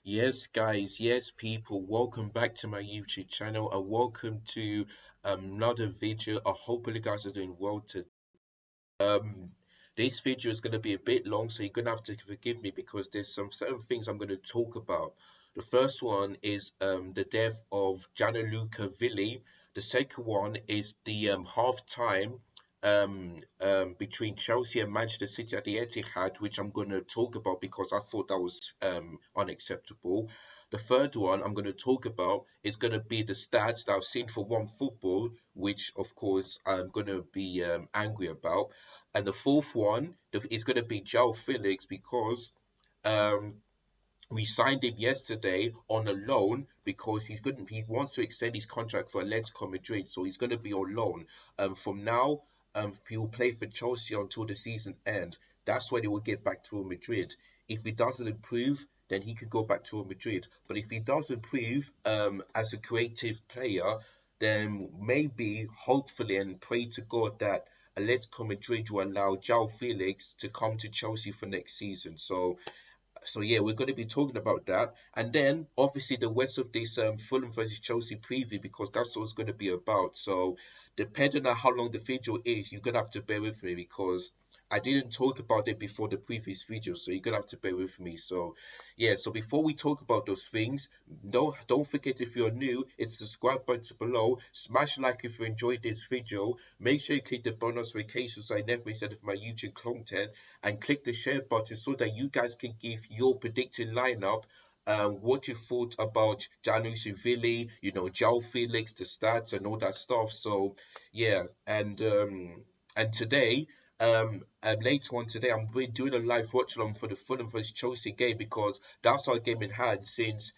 Yes, guys, yes, people, welcome back to my YouTube channel and welcome to another video. I hope you guys are doing well today. Um, this video is going to be a bit long, so you're going to have to forgive me because there's some certain things I'm going to talk about. The first one is the death of Gianluca Villi. The second one is the half-time between Chelsea and Manchester City at the Etihad, which I'm going to talk about because I thought that was unacceptable. The third one I'm going to talk about is going to be the stats that I've seen for one football, which of course I'm going to be angry about. And the fourth one is going to be Joao Felix because um, we signed him yesterday on a loan because he wants to extend his contract for Atletico Madrid, so he's going to be on loan. From now, he'll play for Chelsea until the season end. That's when he will get back to Real Madrid. If he doesn't improve, then he could go back to Real Madrid. But if he does improve as a creative player, then maybe, hopefully, and pray to God that Atletico Madrid will allow Joao Felix to come to Chelsea for next season. So yeah, we're going to be talking about that, and then obviously the rest of this Fulham versus Chelsea preview because that's what it's going to be about. So depending on how long the video is, you're gonna have to bear with me because I didn't talk about it before the previous video, so you're gonna have to bear with me. So yeah, so before we talk about those things, don't forget if you're new, it's the subscribe button below. Smash like if you enjoyed this video. Make sure you click the bonus notification so I never miss any of my YouTube content, and click the share button so that you guys can give your predicted lineup. What you thought about Gianluca Villi, Joao Felix, the stats and all that stuff. So yeah, and today, later on today, we're doing a live watch along for the Fulham vs Chelsea game because that's our game in hand since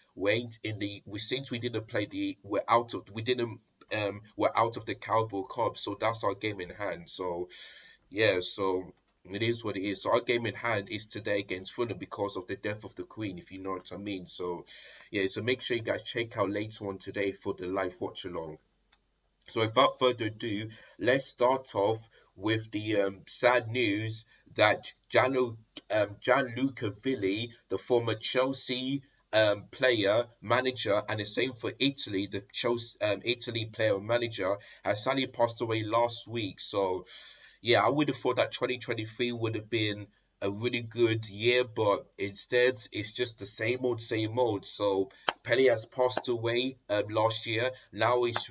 since we didn't play the we're out of the Carabao Cup, so that's our game in hand. So yeah, so it is what it is. So our game in hand is today against Fulham because of the death of the Queen, if you know what I mean. So yeah, so make sure you guys check out later on today for the live watch along. So without further ado, let's start off with the sad news that Gianluca Villi, the former Chelsea player, manager, and the same for Italy, the Chelsea Italy player and manager, has sadly passed away last week. So yeah, I would have thought that 2023 would have been a really good year, but instead it's just the same old. So Pele has passed away last year. Now it's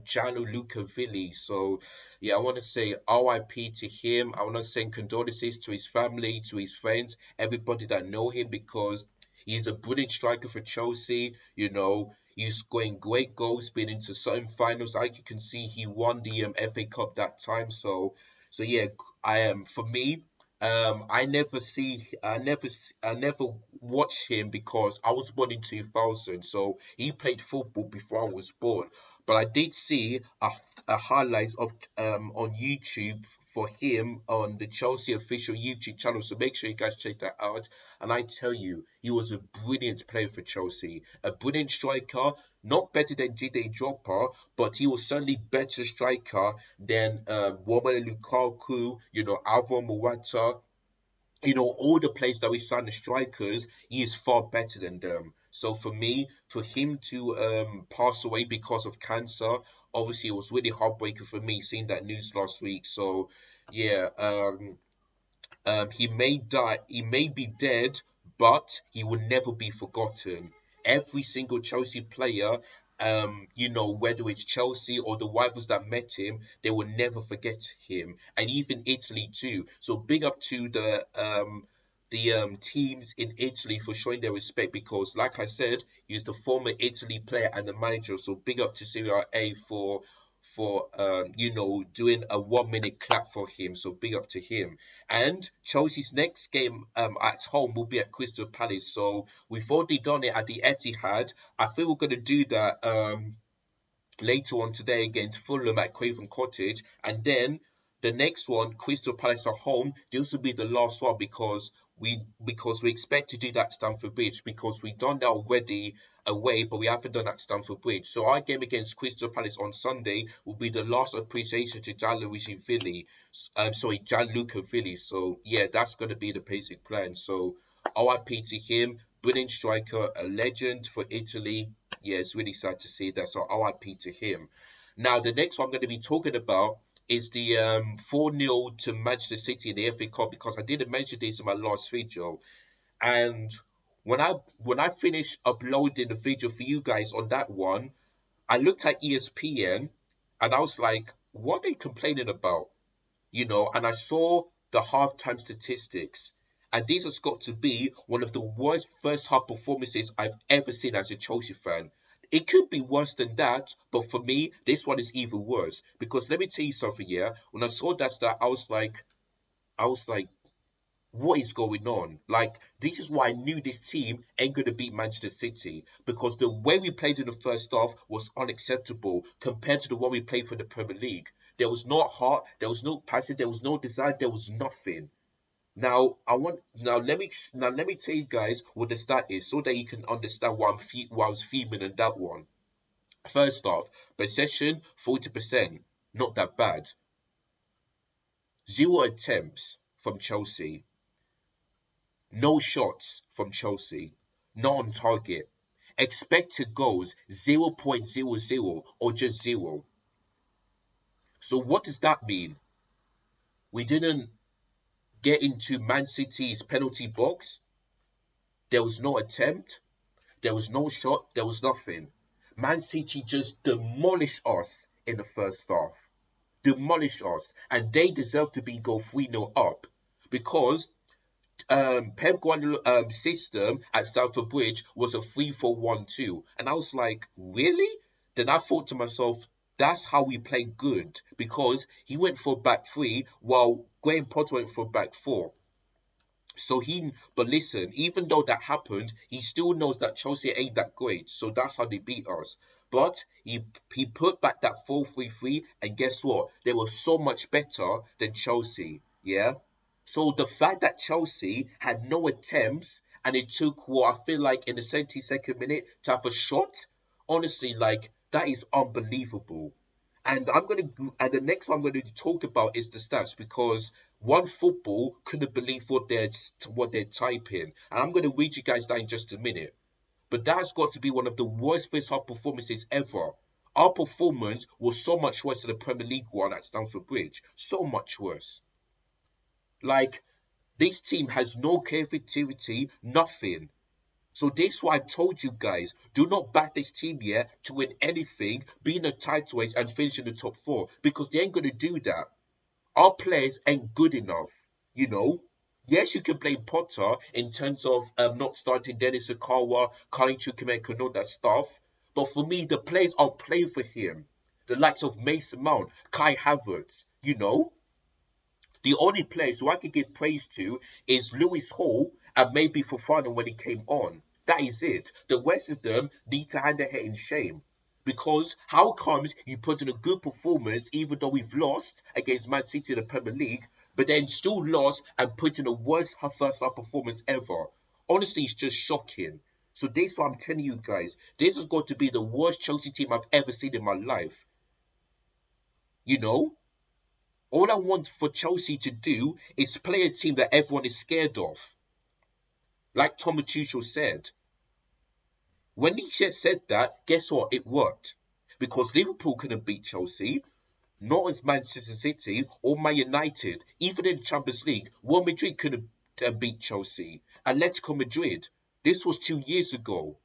Gianluca Villi. So yeah, I want to say RIP to him. I want to send condolences to his family, to his friends, everybody that know him because he's a brilliant striker for Chelsea. He's scoring great goals, been into certain finals. Like you can see, he won the FA Cup that time. So yeah, I am for me. I never watched him because I was born in 2000, so he played football before I was born. But I did see a highlights of on YouTube for him on the Chelsea official YouTube channel. So make sure you guys check that out. And I tell you, he was a brilliant player for Chelsea, a brilliant striker. Not better than Jide Drogba, but he was certainly better striker than Romelu Lukaku, Alvaro Morata, all the players that we signed as strikers, he is far better than them. So for me, for him to pass away because of cancer, obviously it was really heartbreaking for me seeing that news last week. So yeah, he may die, he may be dead, but he will never be forgotten. Every single Chelsea player, whether it's Chelsea or the rivals that met him, they will never forget him. And even Italy too. So big up to the teams in Italy for showing their respect because, like I said, he's the former Italy player and the manager. So big up to Serie A for doing a 1 minute clap for him. So big up to him. And Chelsea's next game at home will be at Crystal Palace. So we've already done it at the Etihad. I think we're going to do that later on today against Fulham at Craven Cottage, and then the next one, Crystal Palace at home. This will be the last one because we expect to do that Stamford Bridge because we've done that already away, but we haven't done that Stamford Bridge. So our game against Crystal Palace on Sunday will be the last appreciation to Gianluca Villi. So yeah, that's going to be the basic plan. So RIP to him. brilliant striker, a legend for Italy. Yeah, it's really sad to see that. So RIP to him. Now, the next one I'm going to be talking about is the 4-0 to Manchester City in the FA Cup, because I didn't mention this in my last video. And when I finished uploading the video for you guys on that one, I looked at ESPN and I was like, what are they complaining about? And I saw the halftime statistics. And this has got to be one of the worst first half performances I've ever seen as a Chelsea fan. It could be worse than that, but for me, this one is even worse. Because let me tell you something, yeah. When I saw that stat, I was like, what is going on? Like, this is why I knew this team ain't going to beat Manchester City, because the way we played in the first half was unacceptable compared to the one we played for the Premier League. There was no heart, there was no passion, there was no desire, there was nothing. Now let me tell you guys what the stat is so that you can understand why I was fuming in that one. First off, possession 40%, not that bad. Zero attempts from Chelsea. No shots from Chelsea. Not on target. Expected goals 0.00 or just zero. So what does that mean? We didn't get into Man City's penalty box. There was no attempt. There was no shot. There was nothing. Man City just demolished us in the first half. Demolished us. And they deserve to be go 3-0 up. Because Pep Guardiola's system at Stamford Bridge was a 3-4-1-2, and I was like, really? Then I thought to myself, that's how we play good, because he went for back three while Graham Potter went for back four. But listen, even though that happened, he still knows that Chelsea ain't that great, so that's how they beat us. But he put back that 4-3-3, and guess what? They were so much better than Chelsea, yeah? So the fact that Chelsea had no attempts and it took what I feel like in the 72nd minute to have a shot, honestly, like that is unbelievable. And the next one I'm going to talk about is the stats, because one football couldn't believe what they're typing, and I'm going to read you guys that in just a minute. But that's got to be one of the worst first half performances ever. Our performance was so much worse than the Premier League one at Stamford Bridge, so much worse. Like, this team has no creativity, nothing. So this why I told you guys, do not back this team here to win anything, be in the title race and finish in the top four, because they ain't gonna do that. Our players ain't good enough, you know. Yes, you can blame Potter in terms of not starting Dennis Akawa, Kyle Chukwuemeka and all that stuff. But for me, the players aren't playing for him. The likes of Mason Mount, Kai Havertz, you know. The only players who I could give praise to is Lewis Hall and maybe Fofana when he came on. That is it. The rest of them need to hand their head in shame. Because how comes you put in a good performance even though we've lost against Man City in the Premier League, but then still lost and put in the worst first half performance ever? Honestly, it's just shocking. So this is what I'm telling you guys. This is going to be the worst Chelsea team I've ever seen in my life. You know? All I want for Chelsea to do is play a team that everyone is scared of. Like Thomas Tuchel said. When he said that, guess what? It worked. Because Liverpool couldn't beat Chelsea, nor as Manchester City or Man United. Even in the Champions League, Real Madrid couldn't beat Chelsea. Atletico Madrid. This was 2 years ago,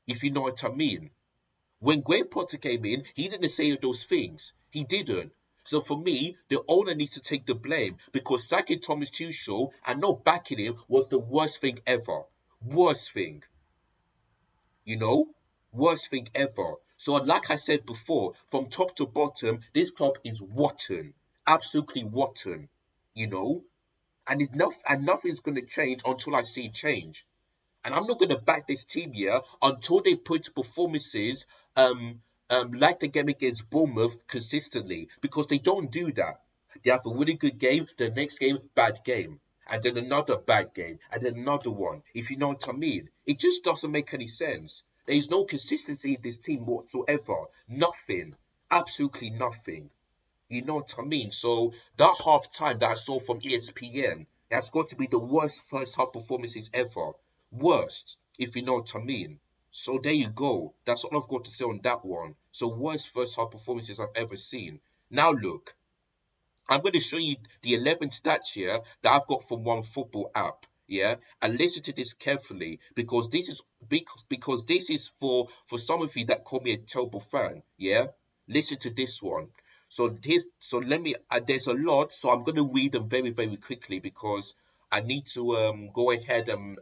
if you know what I mean. When Graham Potter came in, he didn't say those things. He didn't. So for me, the owner needs to take the blame, because sacking Thomas Tuchel and not backing him was the worst thing ever. Worst thing. You know? Worst thing ever. So like I said before, from top to bottom, this club is rotten. Absolutely rotten. You know? And nothing's going to change until I see change. And I'm not going to back this team here until they put performances like the game against Bournemouth consistently, because they don't do that. They have a really good game, the next game, bad game, and then another bad game, and then another one, if you know what I mean. It just doesn't make any sense. There is no consistency in this team whatsoever. Nothing. Absolutely nothing. You know what I mean? So that half time that I saw from ESPN, that's got to be the worst first half performances ever. Worst, if you know what I mean. So there you go. That's all I've got to say on that one. So worst first half performances I've ever seen. Now look, I'm going to show you the 11 stats here that I've got from one football app. Yeah, and listen to this carefully because this is for some of you that call me a terrible fan. Yeah, listen to this one. So let me. There's a lot, so I'm going to read them very very quickly because I need to go ahead and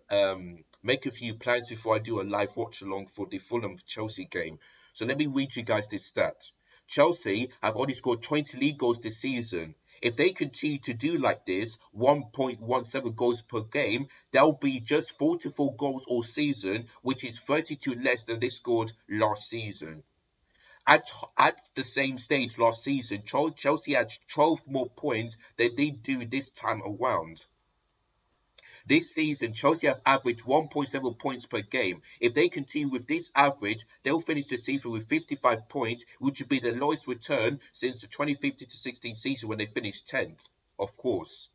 make a few plans before I do a live watch along for the Fulham Chelsea game. So let me read you guys this stat. Chelsea have only scored 20 league goals this season. If they continue to do like this, 1.17 goals per game, there'll be just 44 goals all season, which is 32 less than they scored last season. At the same stage last season, Chelsea had 12 more points than they do this time around. This season, Chelsea have averaged 1.7 points per game. If they continue with this average, they'll finish the season with 55 points, which would be the lowest return since the 2015 to 16 season when they finished 10th, of course.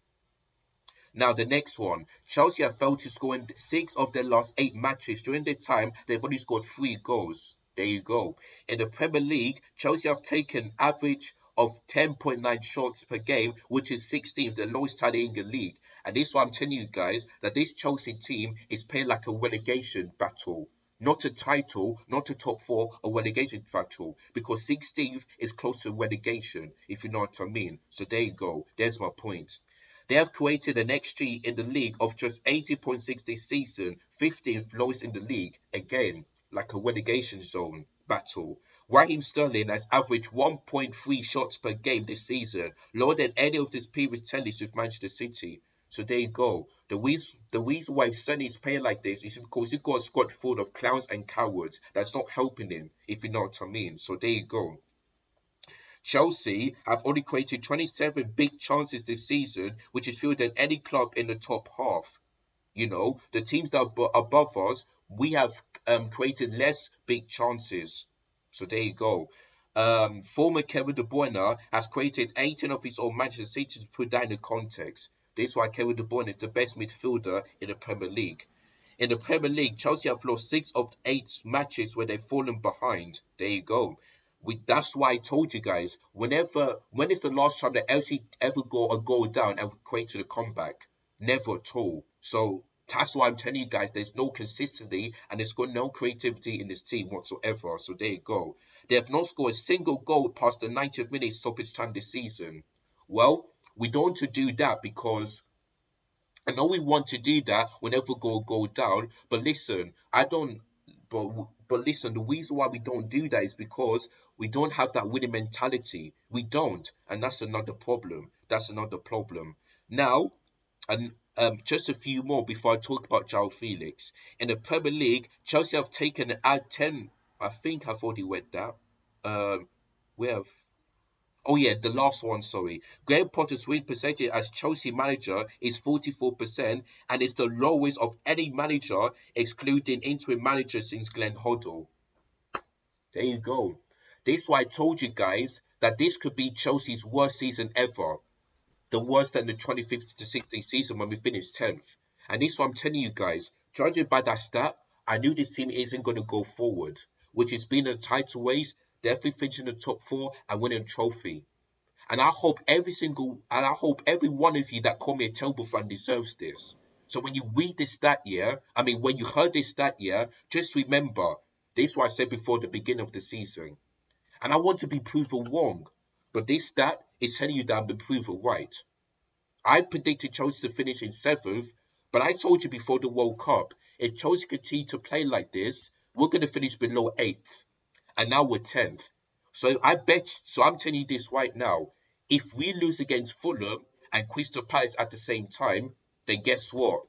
Now, the next one. Chelsea have failed to score in 6 of their last 8 matches. During their time, they've only scored 3 goals. There you go. In the Premier League, Chelsea have taken average of 10.9 shots per game, which is 16th, the lowest tally in the league. And this is why I'm telling you guys that this Chelsea team is playing like a relegation battle. Not a title, not a top four, a relegation battle. Because 16th is close to relegation, if you know what I mean. So there you go. There's my point. They have created an XG in the league of just 80.6 this season, 15th lowest in the league, again, like a relegation zone battle. Raheem Sterling has averaged 1.3 shots per game this season, lower than any of his previous tallies with Manchester City. So there you go. The reason why Sterling is playing like this is because he's got a squad full of clowns and cowards that's not helping him, if you know what I mean. So there you go. Chelsea have only created 27 big chances this season, which is fewer than any club in the top half. You know, the teams that are above us, we have created less big chances. So there you go. Former Kevin De Bruyne has created 18 of his own Manchester City to put that in the context. This is why Kevin De Bruyne is the best midfielder in the Premier League. In the Premier League, Chelsea have lost 6 of 8 matches where they've fallen behind. There you go. That's why I told you guys, when is the last time that Chelsea ever got a goal down and created a comeback? Never at all. So that's why I'm telling you guys, there's no consistency and there's got no creativity in this team whatsoever. So there you go. They have not scored a single goal past the 90th minute stoppage time this season. Well, we don't want to do that because I know we want to do that whenever go down, but listen, I don't. But listen, the reason why we don't do that is because we don't have that winning mentality. We don't, and that's another problem. That's another problem. Now, and just a few more before I talk about Joao Felix. In the Premier League, Chelsea have taken out 10. I think I've already read that. We have. Oh yeah, the last one, sorry. Graham Potter's win percentage as Chelsea manager is 44% and is the lowest of any manager, excluding interim managers since Glenn Hoddle. There you go. This is why I told you guys that this could be Chelsea's worst season ever. The worst than the 2015 to 16 season when we finished 10th. And this is what I'm telling you guys. Judging by that stat, I knew this team isn't going to go forward, which has been a title race, definitely finishing the top four and winning a trophy. And I hope every one of you that call me a terrible fan deserves this. So when you read this stat year, when you heard this stat year, just remember, this is what I said before the beginning of the season. And I want to be proven wrong. But this stat is telling you that I've been proven right. I predicted Chelsea to finish in 7th, but I told you before the World Cup, if Chelsea continue to play like this, we're going to finish below 8th. And now we're 10th. So I'm telling you this right now. If we lose against Fulham and Crystal Palace at the same time, then guess what?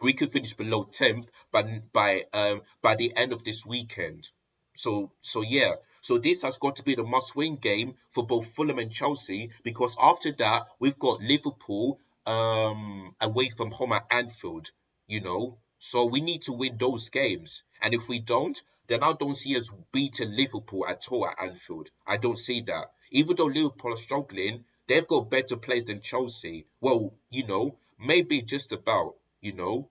We could finish below 10th by the end of this weekend. So yeah. So this has got to be the must-win game for both Fulham and Chelsea because after that we've got Liverpool away from home at Anfield, you know. So we need to win those games. And if we don't, then I don't see us beating Liverpool at all at Anfield. I don't see that. Even though Liverpool are struggling, they've got better players than Chelsea. Well, maybe just about, you know.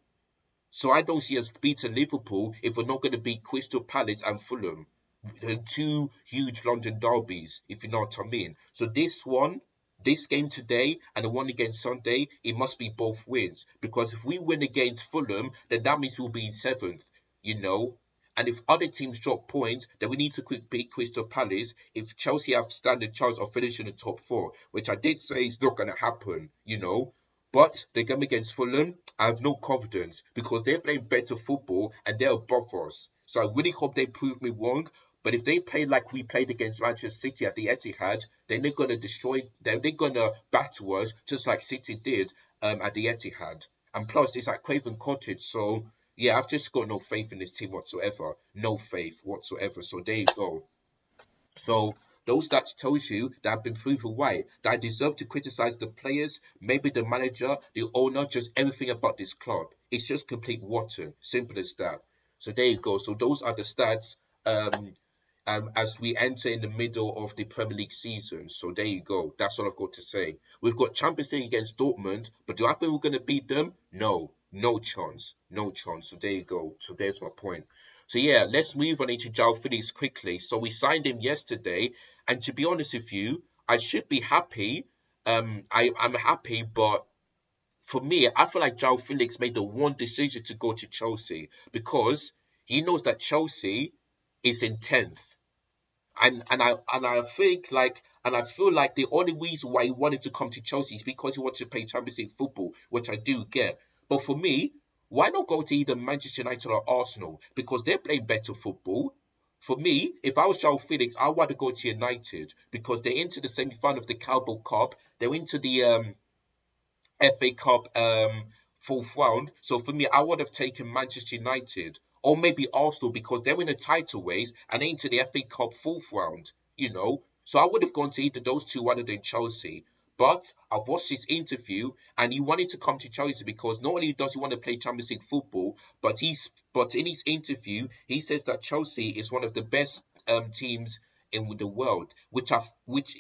So I don't see us beating Liverpool if we're not going to beat Crystal Palace and Fulham, the two huge London derbies, if you know what I mean. So this game today and the one against Sunday, it must be both wins because if we win against Fulham, then that means we'll be in seventh, you know. And if other teams drop points, then we need to quick beat Crystal Palace. If Chelsea have standard chance of finishing the top four, which I did say is not going to happen, you know. But the game against Fulham, I have no confidence because they're playing better football and they're above us. So I really hope they prove me wrong. But if they play like we played against Manchester City at the Etihad, then they're gonna destroy. Then they're gonna battle us just like City did at the Etihad. And plus, it's at Craven Cottage, so yeah, I've just got no faith in this team whatsoever. No faith whatsoever. So there you go. So those stats tells you that I've been proven right, that I deserve to criticize the players, maybe the manager, the owner, just everything about this club. It's just complete rotten. Simple as that. So there you go. So those are the stats um, as we enter in the middle of the Premier League season. So there you go. That's all I've got to say. We've got Champions League against Dortmund, but do I think we're going to beat them? No, no chance. No chance. So there you go. So there's my point. So yeah, let's move on into Joao Felix quickly. So we signed him yesterday, and to be honest with you, I should be happy. I'm happy, but for me, I feel like Joao Felix made the one decision to go to Chelsea because he knows that Chelsea is in 10th. And I think like and I feel like the only reason why he wanted to come to Chelsea is because he wanted to play Champions League football, which I do get. But for me, why not go to either Manchester United or Arsenal? Because they're playing better football. For me, if I was Joao Felix, I want to go to United because they're into the semi-final of the Carabao Cup. They're into the FA Cup fourth round. So for me, I would have taken Manchester United or maybe Arsenal because they're in a title race and into the FA Cup fourth round, you know. So I would have gone to either those two rather than Chelsea. But I've watched his interview and he wanted to come to Chelsea because not only does he want to play Champions League football, but in his interview he says that Chelsea is one of the best teams in the world, which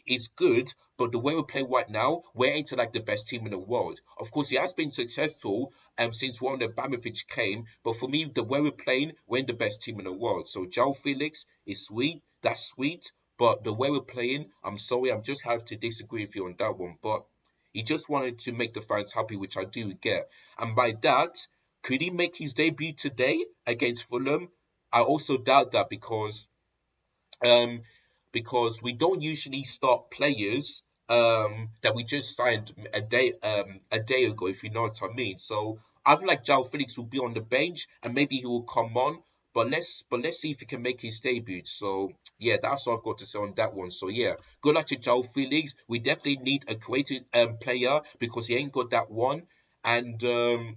is good. But the way we play right now, we're into like the best team in the world. Of course, he has been successful since Wanda Abramovich came. But for me, the way we're playing, we're in the best team in the world. So Joao Felix is sweet. That's sweet. But the way we're playing, I'm sorry, I'm just have to disagree with you on that one. But he just wanted to make the fans happy, which I do get. And by that, could he make his debut today against Fulham? I also doubt that um, because we don't usually start players that we just signed a day ago, if you know what I mean. So I feel like Joao Felix will be on the bench and maybe he will come on. But let's see if he can make his debut. So yeah, that's all I've got to say on that one. So yeah, good luck to Joao Felix. We definitely need a creative player because he ain't got that one. And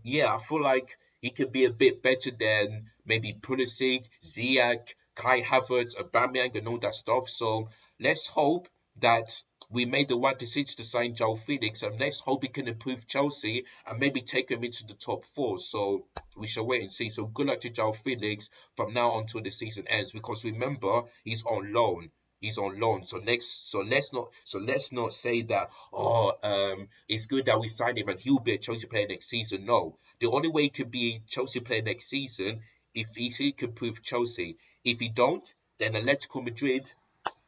yeah, I feel like he could be a bit better than maybe Pulisic, Ziyech, Kai Havertz, Aubameyang, and all that stuff. So let's hope that we made the right decision to sign Joao Felix, and let's hope he can improve Chelsea and maybe take him into the top four. So we shall wait and see. So good luck to Joao Felix from now on until the season ends, because remember he's on loan. He's on loan. So let's not say that it's good that we signed him and he'll be a Chelsea player next season. No. The only way he could be a Chelsea player next season if he can prove Chelsea. If he don't, then Atletico Madrid,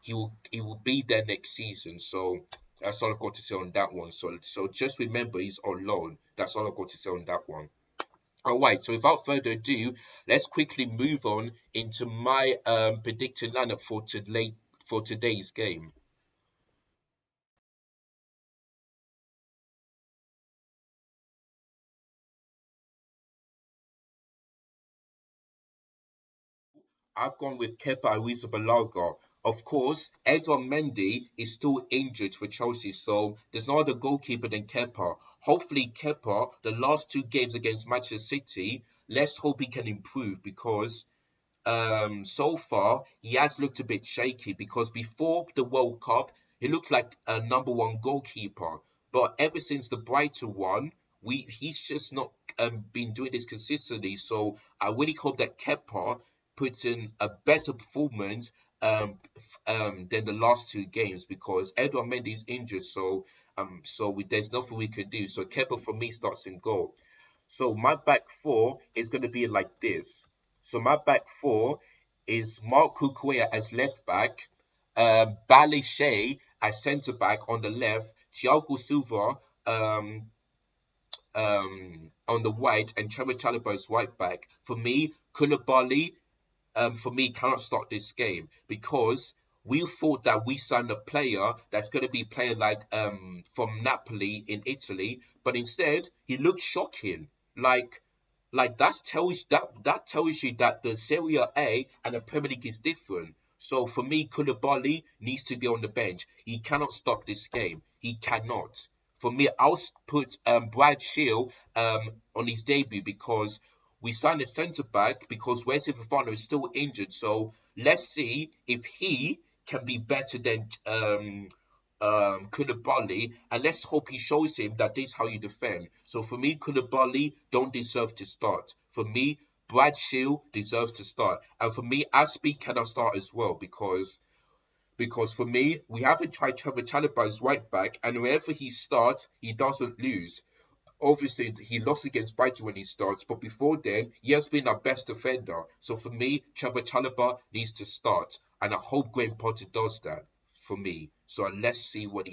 he will be there next season. So that's all I've got to say on that one. So just remember he's on loan. That's all I've got to say on that one. All right, so without further ado, let's quickly move on into my predicted lineup for today's game. I've gone with Kepa Arrizabalaga. Of course, Edouard Mendy is still injured for Chelsea, so there's no other goalkeeper than Kepa. Hopefully, Kepa, the last two games against Manchester City, let's hope he can improve because so far he has looked a bit shaky because before the World Cup he looked like a number one goalkeeper, but ever since the Brighton one, we he's just not been doing this consistently. So I really hope that Kepa puts in a better performance than the last two games because Edouard Mendy's injured, so there's nothing we can do. So Kepa for me starts in goal. So my back four is going to be like this. So my back four is Mark Cucurella as left back, Balashay as centre back on the left, Thiago Silva um, on the right, and Trevor Chalobah as right back. For me, Koulibaly for me, cannot start this game because we thought that we signed a player that's going to be playing like from Napoli in Italy, but instead he looks shocking. Like that tells you that the Serie A and the Premier League is different. So for me, Koulibaly needs to be on the bench. He cannot stop this game. He cannot. For me, I'll put Brad Shield on his debut because we signed a centre back because Wesley Fofana is still injured. So let's see if he can be better than Koulibaly, and let's hope he shows him that this is how you defend. So for me, Koulibaly don't deserve to start. For me, Brad Shield deserves to start, and for me, Aspie cannot start as well because for me, we haven't tried Trevor Chalobah as right back, and wherever he starts, he doesn't lose. Obviously, he lost against Brighton when he starts, but before then, he has been our best defender. So for me, Trevor Chalobah needs to start, and I hope Graham Potter does that for me. So let's see what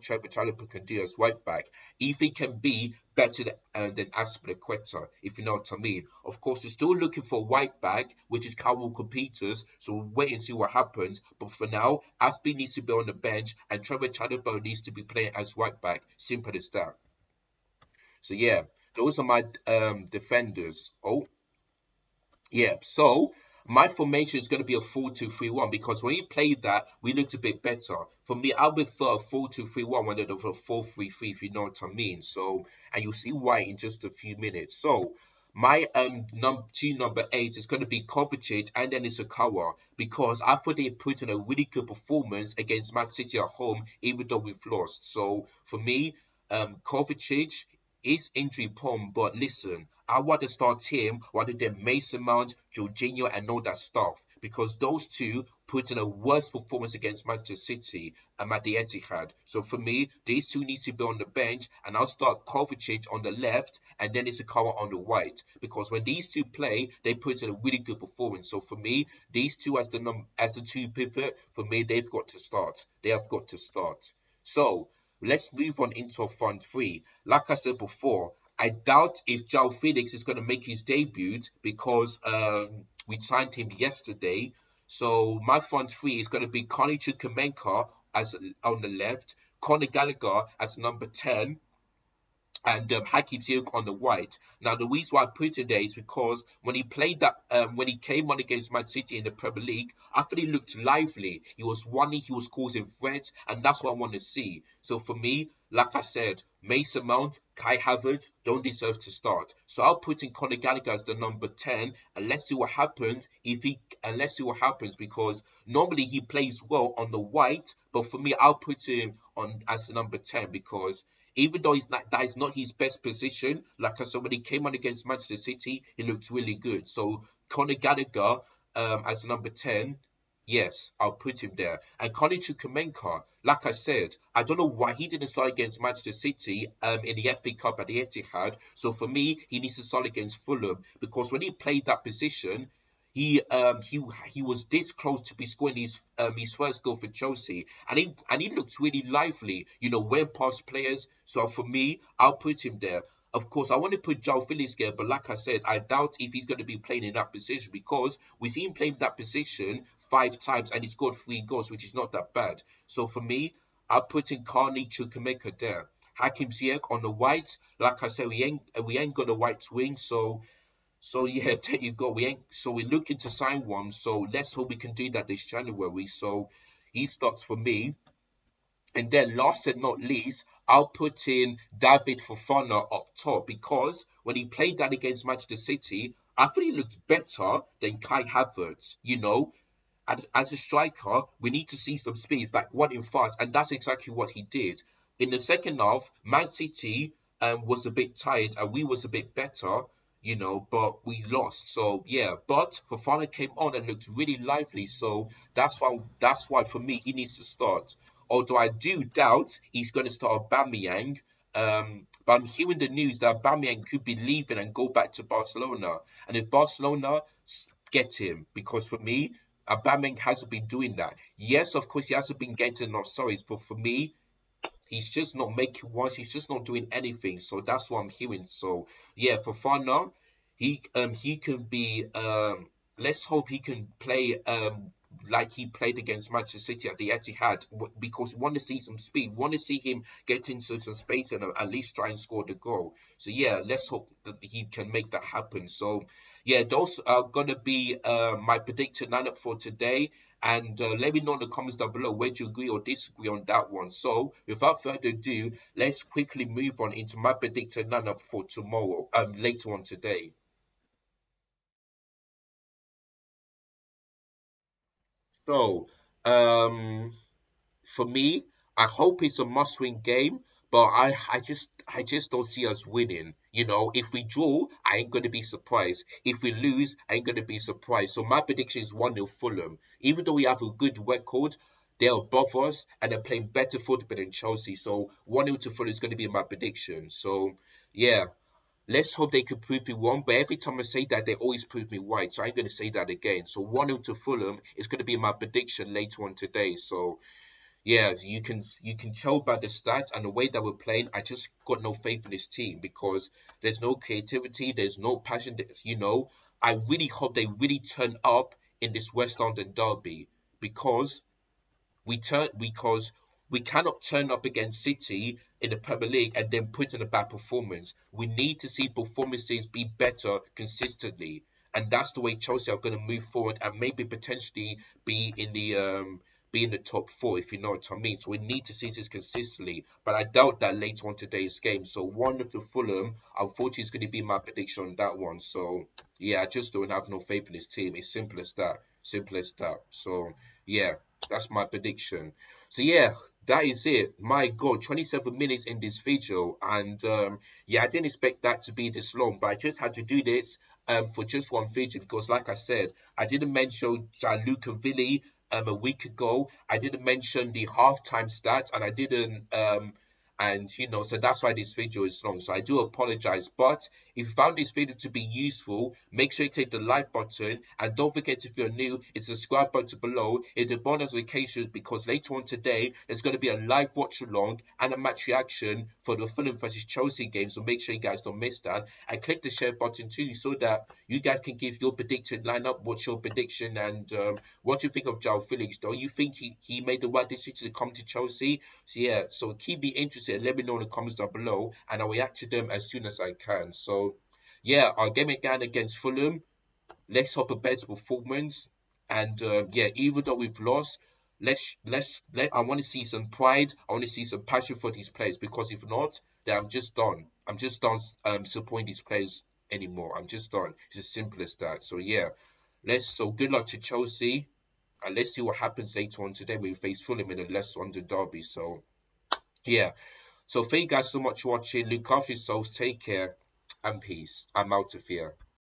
Trevor Chalobah can do as right back. If he can be better than Aspilicueta, if you know what I mean. Of course, we're still looking for a right back, which is Kyle Walker-Peters. So we'll wait and see what happens. But for now, Aspie needs to be on the bench, and Trevor Chalobah needs to be playing as right back. Simple as that. So yeah, those are my defenders. Oh, yeah. So my formation is going to be a 4-2-3-1 because when he played that, we looked a bit better. For me, I prefer a 4-2-3-1 rather than a 4-3-3, if you know what I mean. So, and you'll see why in just a few minutes. So my number 8 is going to be Kovacic and then it's Akawa because I thought they put in a really good performance against Man City at home, even though we've lost. So for me, Kovacic is injury prone, but listen, I want to start him rather than Mason Mount, Jorginho, and all that stuff because those two put in a worse performance against Manchester City at the Etihad. So for me, these two need to be on the bench, and I'll start Kovacic on the left, and then Ishikawa on the right because when these two play, they put in a really good performance. So for me, these two as the two pivot, for me, they've got to start. They have got to start. So let's move on into a front three. Like I said before, I doubt if Joao Felix is going to make his debut because we signed him yesterday. So my front three is going to be Connie Chukwuemeka as on the left, Conor Gallagher as number 10, and Hakim Ziyech on the right. Now, the reason why I put it there is because when he played that, when he came on against Man City in the Premier League, I thought he looked lively. He was running, he was causing threats, and that's what I want to see. So for me, like I said, Mason Mount, Kai Havertz don't deserve to start. So I'll put in Conor Gallagher as the number 10, and let's see what happens and let's see what happens because normally he plays well on the right, but for me, I'll put him on as the number 10 because even though that is not his best position, like I said, when he came on against Manchester City, he looked really good. So Conor Gallagher as number 10, yes, I'll put him there. And Connie Chukwuemeka, like I said, I don't know why he didn't start against Manchester City in the FA Cup at the Etihad. So for me, he needs to start against Fulham because when he played that position, he was this close to be scoring his first goal for Chelsea, and he looked really lively. You know, went past players. So for me, I'll put him there. Of course, I want to put Joao Felix there, but like I said, I doubt if he's going to be playing in that position because we see him playing that position 5 times and he scored 3 goals, which is not that bad. So for me, I'll put in Carney Chukwuemeka there. Hakim Ziyech on the right. Like I said, we ain't got a right wing, so yeah, there you go. We're looking to sign one. So let's hope we can do that this January. So he starts for me. And then last and not least, I'll put in David Fofana up top because when he played that against Manchester City, I thought he looked better than Kai Havertz. You know, as a striker, we need to see some speed, like running fast, and that's exactly what he did. In the second half, Man City was a bit tired and we was a bit better, you know, but we lost. So yeah, but Fofana came on and looked really lively. So that's why for me he needs to start. Although I do doubt he's going to start Aubameyang But I'm hearing the news that Aubameyang could be leaving and go back to Barcelona. And if Barcelona get him, because for me, Aubameyang hasn't been doing that. Yes, of course, he hasn't been getting enough sorries, but for me, he's just not making ones. He's just not doing anything. So that's what I'm hearing. So yeah, for Fana, he can be let's hope he can play like he played against Manchester City at the Etihad because we want to see some speed. We want to see him get into some space and at least try and score the goal. So yeah, let's hope that he can make that happen. So yeah, those are gonna be my predicted lineup for today. And let me know in the comments down below whether you agree or disagree on that one. So without further ado, let's quickly move on into my predicted lineup for tomorrow, later on today. So, um, for me, I hope it's a must-win game, but I just don't see us winning. You know, if we draw, I ain't gonna be surprised. If we lose, I ain't gonna be surprised. So my prediction is 1-0 Fulham. Even though we have a good record, they're above us and they're playing better football than Chelsea. So 1-0 to Fulham is gonna be my prediction. So yeah. Let's hope they could prove me wrong, but every time I say that, they always prove me right. So I'm going to say that again. So 1-0 to Fulham is going to be my prediction later on today. So yeah, you can tell by the stats and the way that we're playing. I just got no faith in this team because there's no creativity, there's no passion. I really hope they really turn up in this West London derby because we cannot turn up against City in the Premier League and then put in a bad performance. We need to see performances be better consistently, and that's the way Chelsea are going to move forward and maybe potentially be in the top four, if you know what I mean. So we need to see this consistently, but I doubt that later on today's game. So 1 to Fulham, unfortunately, is going to be my prediction on that one. So yeah, I just don't have no faith in this team. It's simple as that. Simple as that. So yeah, that's my prediction. So yeah, that is it. My God, 27 minutes in this video, and yeah, I didn't expect that to be this long, but I just had to do this for just one video because, like I said, I didn't mention Gianluca Villi a week ago. I didn't mention the halftime stats, and I didn't and so that's why this video is long. So I do apologize. But if you found this video to be useful, make sure you click the like button and don't forget if you're new, it's the subscribe button below. It's the bonus notifications because later on today there's going to be a live watch along and a match reaction for the Fulham versus Chelsea game. So make sure you guys don't miss that. And click the share button too so that you guys can give your predicted lineup, what's your prediction, and what do you think of Joao Felix? Do you think he made the right decision to come to Chelsea? So yeah, so keep me interested. Let me know in the comments down below, and I'll react to them as soon as I can. So yeah, our game again against Fulham. Let's hope a better performance. And yeah, even though we've lost, I want to see some pride. I want to see some passion for these players because if not, then I'm just done. I'm just done supporting these players anymore. I'm just done. It's as simple as that. So yeah, so good luck to Chelsea. And let's see what happens later on today when we face Fulham in the West London derby. So yeah. So thank you guys so much for watching. Look after yourselves. Take care and peace. I'm out of here.